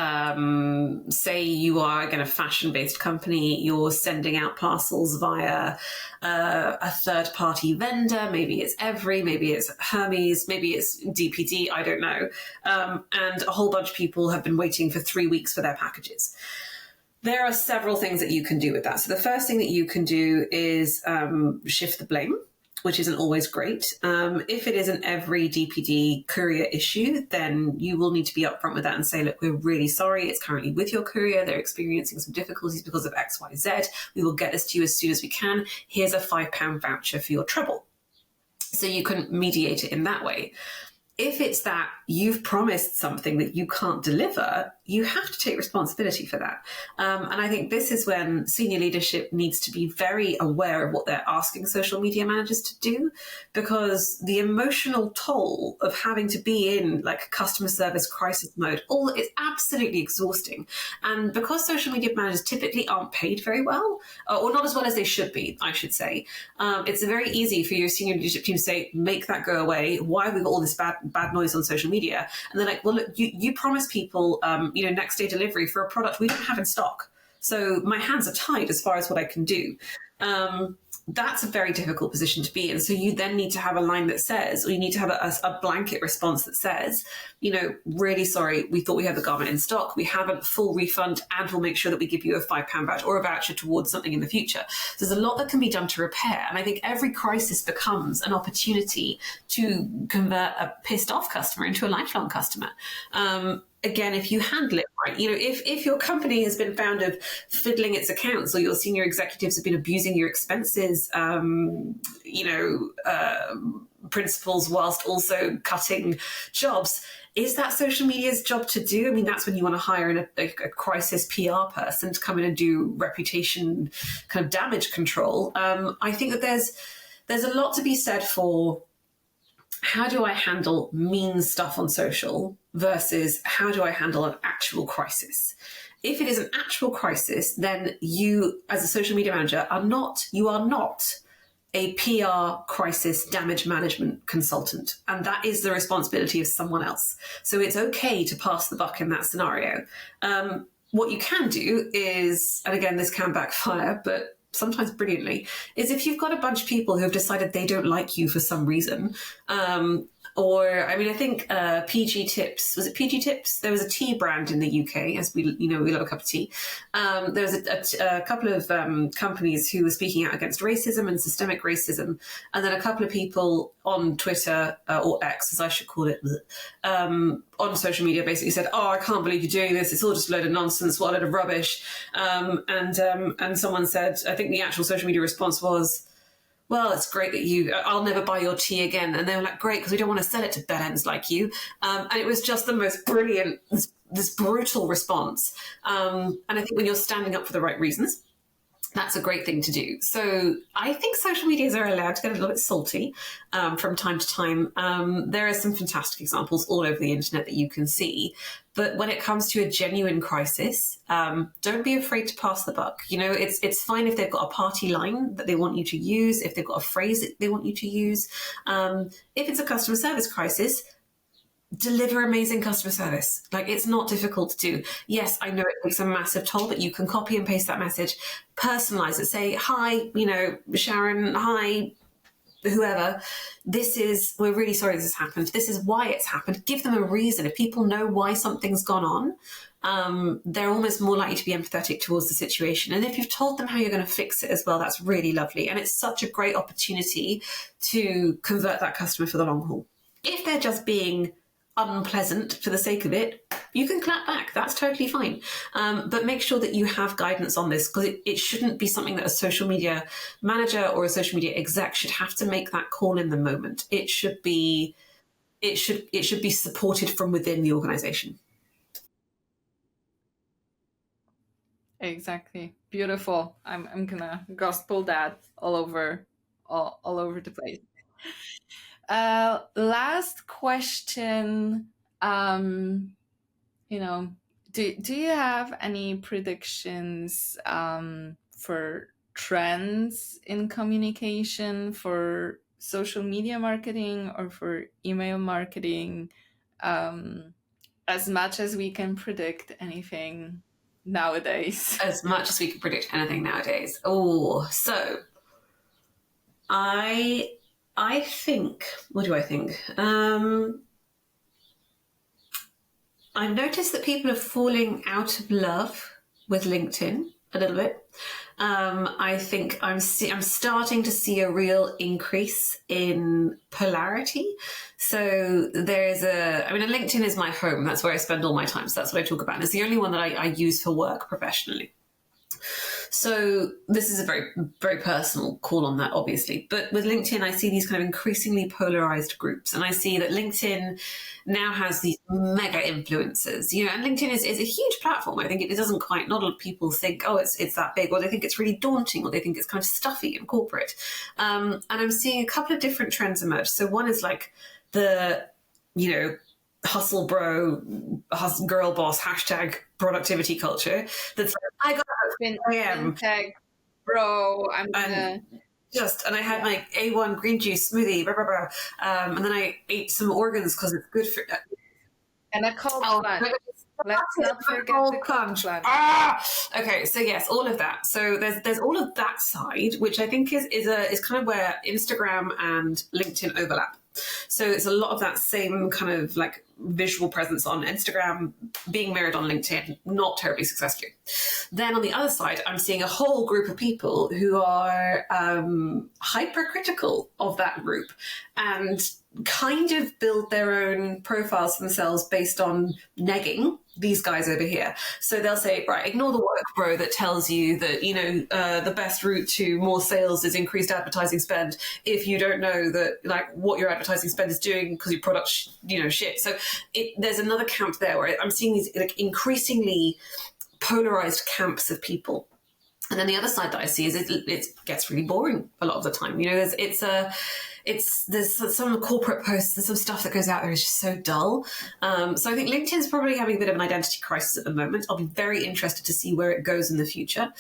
Speaker 2: say you are again a fashion-based company, you're sending out parcels via a third-party vendor, maybe it's Every, maybe it's Hermes, maybe it's DPD, I don't know, and a whole bunch of people have been waiting for 3 weeks for their packages. There are several things that you can do with that. So the first thing that you can do is shift the blame, which isn't always great. If it is an Every DPD courier issue, then you will need to be upfront with that and say, look, we're really sorry. It's currently with your courier. They're experiencing some difficulties because of X, Y, Z. We will get this to you as soon as we can. Here's a £5 voucher for your trouble. So you can mediate it in that way. If it's that you've promised something that you can't deliver, you have to take responsibility for that. And I think this is when senior leadership needs to be very aware of what they're asking social media managers to do, because the emotional toll of having to be in like customer service crisis mode, all is absolutely exhausting. And because social media managers typically aren't paid very well, or not as well as they should be, I should say, it's very easy for your senior leadership team to say, make that go away. Why have we got all this bad noise on social media? And they're like, well, look, you promised people, next day delivery for a product we don't have in stock. So my hands are tied as far as what I can do. That's a very difficult position to be in. So you then need to have a line that says, or you need to have a blanket response that says, really sorry, we thought we had the garment in stock. We haven't, full refund, and we'll make sure that we give you a £5 voucher or a voucher towards something in the future. So there's a lot that can be done to repair. And I think every crisis becomes an opportunity to convert a pissed off customer into a lifelong customer. Again, if you handle it right, if your company has been found of fiddling its accounts, or your senior executives have been abusing your expenses, principles whilst also cutting jobs, is that social media's job to do? I mean, that's when you want to hire a crisis PR person to come in and do reputation kind of damage control. I think that there's a lot to be said for how do I handle mean stuff on social versus how do I handle an actual crisis? If it is an actual crisis, then you, as a social media manager, are not a PR crisis damage management consultant. And that is the responsibility of someone else. So it's okay to pass the buck in that scenario. What you can do is, and again, this can backfire, but sometimes brilliantly, is if you've got a bunch of people who have decided they don't like you for some reason, I think PG Tips, was it PG Tips? There was a tea brand in the UK, as we love a cup of tea. There was a couple of companies who were speaking out against racism and systemic racism, and then a couple of people on Twitter, or X as I should call it, on social media basically said, oh, I can't believe you're doing this. It's all just a load of nonsense, what a load of rubbish. And someone said, I think the actual social media response was, well, it's great that I'll never buy your tea again. And they were like, great, because we don't want to sell it to bedheads like you. And it was just the most brilliant, this brutal response. And I think when you're standing up for the right reasons, that's a great thing to do. So I think social medias are allowed to get a little bit salty from time to time. There are some fantastic examples all over the internet that you can see. But when it comes to a genuine crisis, don't be afraid to pass the buck. It's fine if they've got a party line that they want you to use, if they've got a phrase that they want you to use. If it's a customer service crisis, deliver amazing customer service. Like, it's not difficult to do. Yes, I know it takes a massive toll, but you can copy and paste that message, personalize it, say, hi, Sharon, hi, whoever, we're really sorry this has happened. This is why it's happened. Give them a reason. If people know why something's gone on, they're almost more likely to be empathetic towards the situation. And if you've told them how you're going to fix it as well, that's really lovely. And it's such a great opportunity to convert that customer for the long haul. If they're just being unpleasant for the sake of it, you can clap back. That's totally fine. But make sure that you have guidance on this, because it shouldn't be something that a social media manager or a social media exec should have to make that call in the moment. It should be supported from within the organization.
Speaker 1: Exactly. Beautiful. I'm gonna gospel that all over the place. Last question. Do you have any predictions for trends in communication for social media marketing or for email marketing, as much as we can predict anything nowadays?
Speaker 2: As much as we can predict anything nowadays. Oh, so I think, what do I think? I've noticed that people are falling out of love with LinkedIn a little bit. I think I'm starting to see a real increase in polarity. So there's LinkedIn is my home. That's where I spend all my time. So that's what I talk about. And it's the only one that I use for work professionally. So this is a very, very personal call on that, obviously. But with LinkedIn, I see these kind of increasingly polarized groups. And I see that LinkedIn now has these mega influencers, and LinkedIn is a huge platform. I think it doesn't quite, not a lot of people think, oh, it's that big, or they think it's really daunting, or they think it's kind of stuffy and corporate. And I'm seeing a couple of different trends emerge. So one is like the, hustle bro, girl boss, hashtag productivity culture. That's like, I got
Speaker 1: fintech bro, I'm gonna
Speaker 2: and I had my A1 green juice smoothie, blah, blah, blah. And then I ate some organs because it's good for.
Speaker 1: And a cold plunge. Let's not forget the cold plunge.
Speaker 2: Okay, so yes, all of that. So there's all of that side, which I think is kind of where Instagram and LinkedIn overlap. So it's a lot of that same kind of like visual presence on Instagram being mirrored on LinkedIn, not terribly successfully. Then on the other side, I'm seeing a whole group of people who are hypercritical of that group and kind of build their own profiles for themselves based on negging these guys over here. So they'll say, right, ignore the work bro that tells you that, the best route to more sales is increased advertising spend if you don't know that, like, what your advertising spend is doing because your product, shit. So there's another camp there where I'm seeing these like increasingly polarized camps of people. And then the other side that I see is it gets really boring a lot of the time. There's some corporate posts and some stuff that goes out there is just so dull. So I think LinkedIn's probably having a bit of an identity crisis at the moment. I'll be very interested to see where it goes in the future.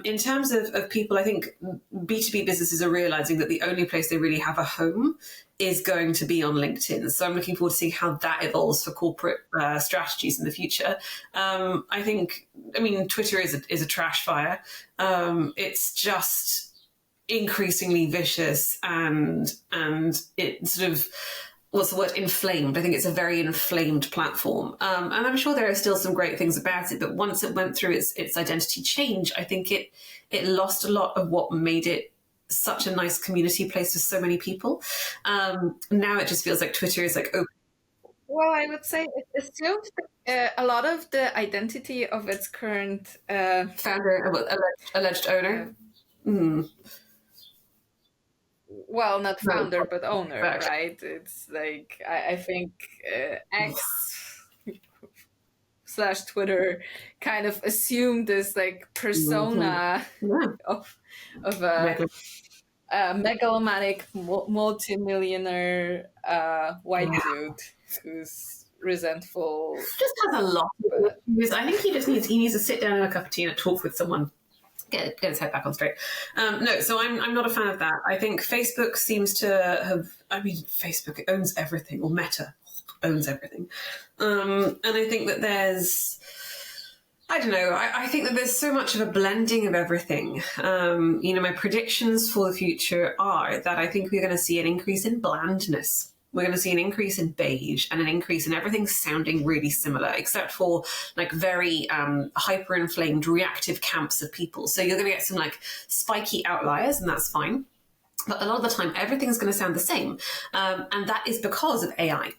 Speaker 2: In terms of people, I think B2B businesses are realizing that the only place they really have a home is going to be on LinkedIn. So I'm looking forward to seeing how that evolves for corporate strategies in the future. Twitter is a trash fire. It's just increasingly vicious and it sort of, what's the word, inflamed. I think it's a very inflamed platform. And I'm sure there are still some great things about it, but once it went through its identity change, I think it lost a lot of what made it such a nice community place for so many people. Now it just feels like Twitter is like open.
Speaker 1: Well, I would say it assumes a lot of the identity of its current
Speaker 2: founder, alleged owner.
Speaker 1: Well, not founder, but owner, right? It's like, I think X/Twitter kind of assumed this like persona of a megalomaniac multimillionaire white dude who's resentful.
Speaker 2: Just has a lot. I think he needs to sit down in a cup of tea and talk with someone. Get his head back on straight. So I'm not a fan of that. I think Facebook seems to have. Facebook owns everything, or Meta owns everything, and I think that there's. I don't know. I think that there's so much of a blending of everything. My predictions for the future are that I think we're going to see an increase in blandness. We're going to see an increase in beige and an increase in everything sounding really similar, except for like very hyper-inflamed reactive camps of people. So you're going to get some like spiky outliers, and that's fine. But a lot of the time, everything's going to sound the same. And that is because of AI.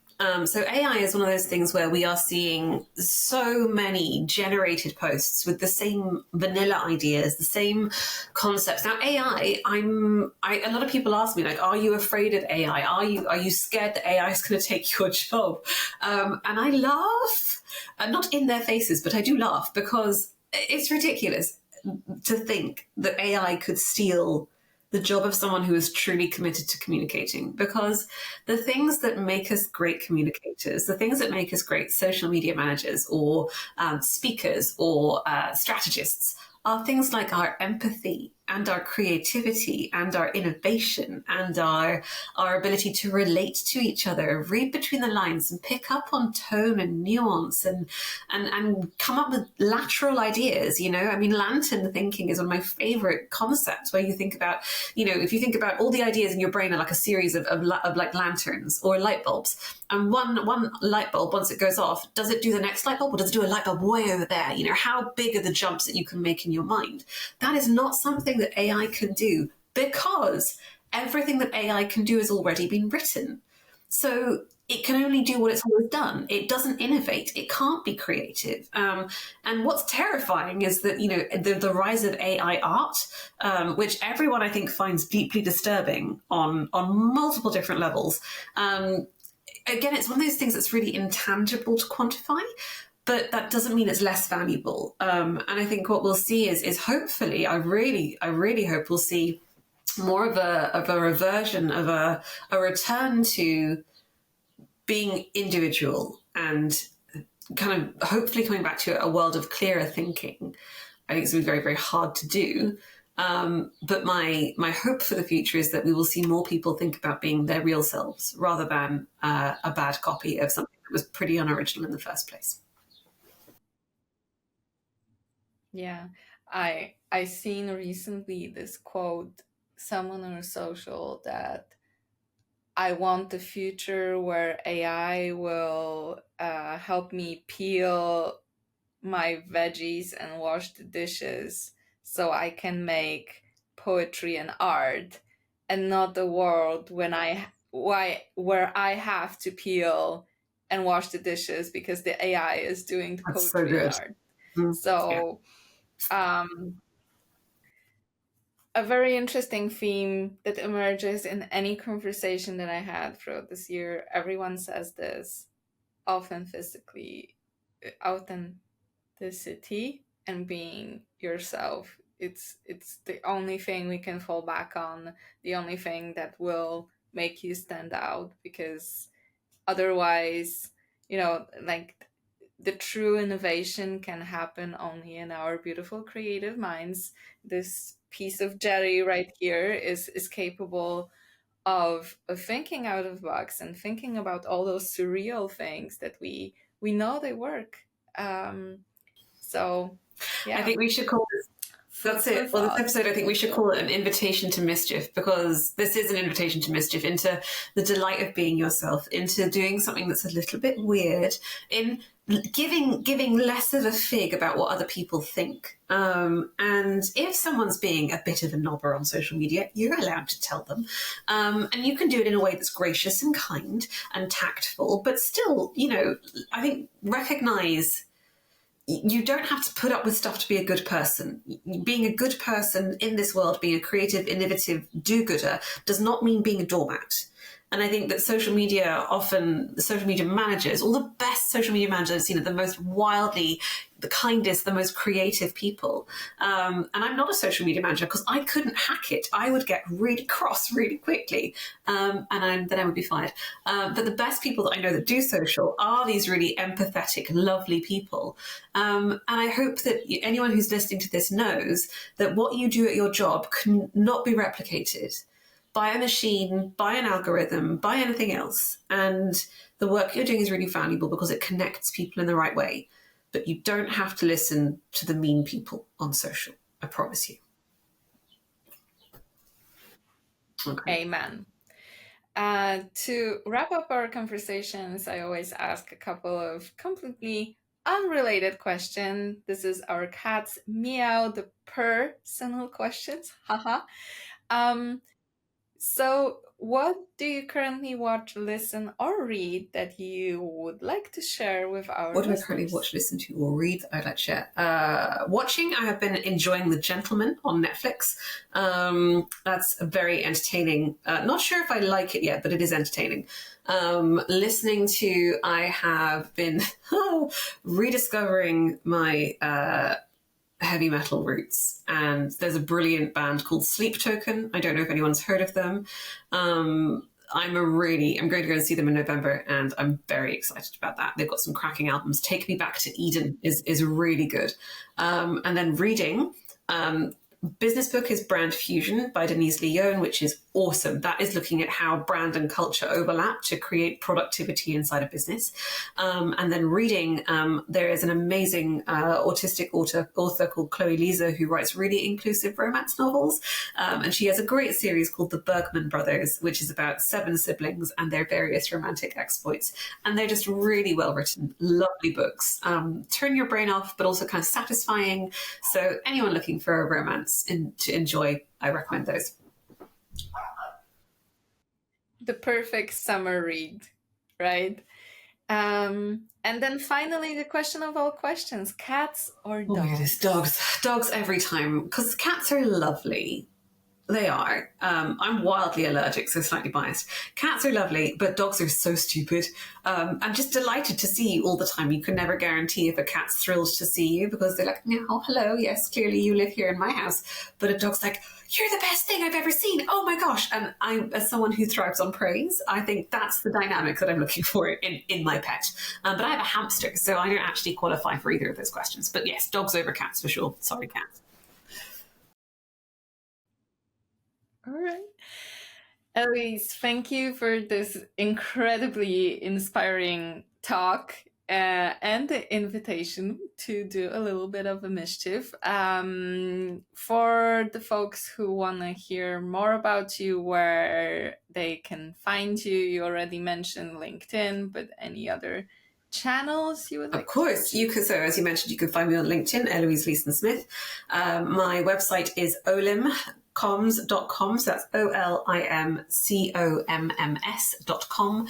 Speaker 2: So AI is one of those things where we are seeing so many generated posts with the same vanilla ideas, the same concepts. Now, AI, a lot of people ask me, like, are you afraid of AI? Are you scared that AI is going to take your job? And I laugh, not in their faces, but I do laugh because it's ridiculous to think that AI could steal the job of someone who is truly committed to communicating, because the things that make us great communicators, the things that make us great social media managers or speakers or strategists are things like our empathy and our creativity and our innovation and our ability to relate to each other, read between the lines and pick up on tone and nuance and come up with lateral ideas. Lantern thinking is one of my favorite concepts, where you think about, if you think about all the ideas in your brain are like a series of like lanterns or light bulbs. And one light bulb, once it goes off, does it do the next light bulb or does it do a light bulb way over there? How big are the jumps that you can make in your mind? That is not something that AI can do, because everything that AI can do has already been written. So it can only do what it's always done. It doesn't innovate. It can't be creative. And what's terrifying is that, you know, the rise of AI art, which everyone I think finds deeply disturbing on multiple different levels. Again, it's one of those things that's really intangible to quantify, but that doesn't mean it's less valuable. And I think what we'll see is hopefully, I really hope we'll see more of a reversion, of a return to being individual and kind of hopefully coming back to a world of clearer thinking. I think it's going to be very, very hard to do. But my hope for the future is that we will see more people think about being their real selves rather than a bad copy of something that was pretty unoriginal in the first place.
Speaker 1: Yeah, I seen recently this quote, someone on social, that I want the future where AI will help me peel my veggies and wash the dishes so I can make poetry and art, and not the world where I have to peel and wash the dishes because the AI is doing the
Speaker 2: That's
Speaker 1: poetry
Speaker 2: so
Speaker 1: and
Speaker 2: good.
Speaker 1: art.
Speaker 2: Mm,
Speaker 1: So a very interesting theme that emerges in any conversation that I had throughout this year. Everyone says this: authenticity and being yourself. It's the only thing we can fall back on, the only thing that will make you stand out, because otherwise, you know, like, the true innovation can happen only in our beautiful creative minds. This piece of jelly right here is capable of thinking out of the box and thinking about all those surreal things that we know they work. So yeah,
Speaker 2: I think we should call this. That's it. Well, this episode, I think we should call it an invitation to mischief, because this is an invitation to mischief, into the delight of being yourself, into doing something that's a little bit weird, in giving less of a fig about what other people think. And if someone's being a bit of a knobber on social media, you're allowed to tell them. And you can do it in a way that's gracious and kind and tactful, but still, you know, I think recognize you don't have to put up with stuff to be a good person. Being a good person in this world, being a creative, innovative do-gooder, does not mean being a doormat. And I think that social media, often the social media managers, all the best social media managers I've seen, are the most wildly, the kindest, the most creative people. And I'm not a social media manager because I couldn't hack it. I would get really cross really quickly, and then I would be fired. But the best people that I know that do social are these really empathetic, lovely people. And I hope that anyone who's listening to this knows that what you do at your job cannot be replicated by a machine, by an algorithm, by anything else. And the work you're doing is really valuable because it connects people in the right way. But you don't have to listen to the mean people on social. I promise you. Okay.
Speaker 1: Amen. To wrap up our conversations, I always ask a couple of completely unrelated questions. This is our cat's meow, the personal questions. Haha. So, what do you currently watch, listen, or read that you would like to share with our
Speaker 2: What do I
Speaker 1: listeners?
Speaker 2: currently watch, listen to, or read that I'd like to share? Watching, I have been enjoying The Gentleman on Netflix. That's very entertaining. Not sure if I like it yet, but it is entertaining. Listening to, I have been rediscovering my heavy metal roots, and there's a brilliant band called Sleep Token. I don't know if anyone's heard of them. I'm going to go and see them in November, and I'm very excited about that. They've got some cracking albums. Take Me Back to Eden is really good. And then reading, business book is Brand Fusion by Denise Leon, which is awesome. That is looking at how brand and culture overlap to create productivity inside a business. And then reading, there is an amazing autistic author called Chloe Lisa, who writes really inclusive romance novels. And she has a great series called The Bergman Brothers, which is about 7 siblings and their various romantic exploits. And they're just really well written, lovely books. Turn your brain off, but also kind of satisfying. So anyone looking for a romance to enjoy, I recommend those.
Speaker 1: The perfect summer read. right? And then finally, the question of all questions: cats or dogs?
Speaker 2: Oh my goodness, dogs. Dogs every time, because cats are lovely. They are. I'm wildly allergic, so slightly biased. Cats are lovely, but dogs are so stupid. I'm just delighted to see you all the time. You can never guarantee if a cat's thrilled to see you because they're like, oh, hello, yes, clearly you live here in my house. But a dog's like, you're the best thing I've ever seen. Oh my gosh. And I, as someone who thrives on praise, I think that's the dynamic that I'm looking for in my pet. But I have a hamster, so I don't actually qualify for either of those questions. But yes, dogs over cats for sure. Sorry, cats.
Speaker 1: All right. Eloise, thank you for this incredibly inspiring talk and the invitation to do a little bit of a mischief. For the folks who want to hear more about you, where they can find you, you already mentioned LinkedIn, but any other channels you would like?
Speaker 2: Of course, you can. So, as you mentioned, you can find me on LinkedIn, Eloise Leeson-Smith. My website is olimcoms.com. So that's olimcoms.com.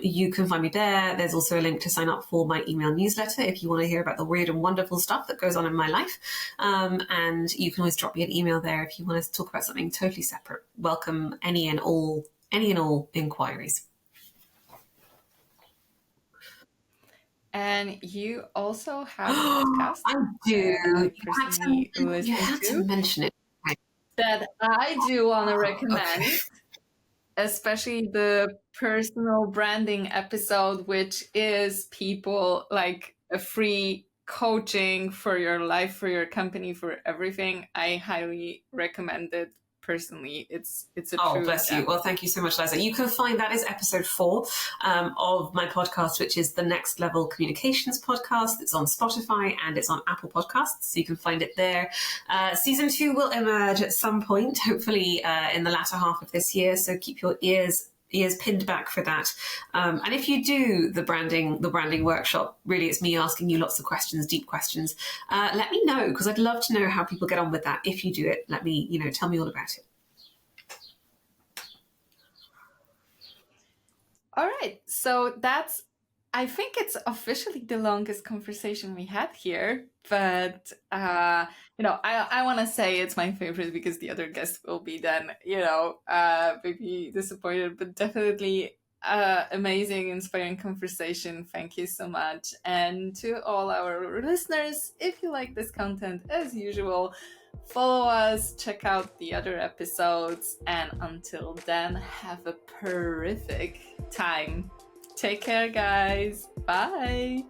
Speaker 2: You can find me there. There's also a link to sign up for my email newsletter if you want to hear about the weird and wonderful stuff that goes on in my life. And you can always drop me an email there if you want to talk about something totally separate. Welcome any and all inquiries.
Speaker 1: And you also have a podcast.
Speaker 2: I do.
Speaker 1: You
Speaker 2: had to mention it.
Speaker 1: That I do want to recommend, especially the personal branding episode, which is people like a free coaching for your life, for your company, for everything. I highly recommend it. Personally, it's a true
Speaker 2: bless you. Well, thank you so much, Liza. You can find that is episode 4 of my podcast, which is the Next Level Communications podcast. It's on Spotify and it's on Apple Podcasts, so you can find it there. Season 2 will emerge at some point, hopefully in the latter half of this year. So keep your ears pinned back for that. And if you do the branding workshop, really it's me asking you lots of questions, deep questions. Let me know, because I'd love to know how people get on with that. If you do it, let me, tell me all about it.
Speaker 1: All right. So I think it's officially the longest conversation we had here, but I want to say it's my favorite because the other guests will be then, maybe disappointed, but definitely amazing, inspiring conversation. Thank you so much. And to all our listeners, if you like this content, as usual, follow us, check out the other episodes, and until then, have a terrific time. Take care, guys. Bye.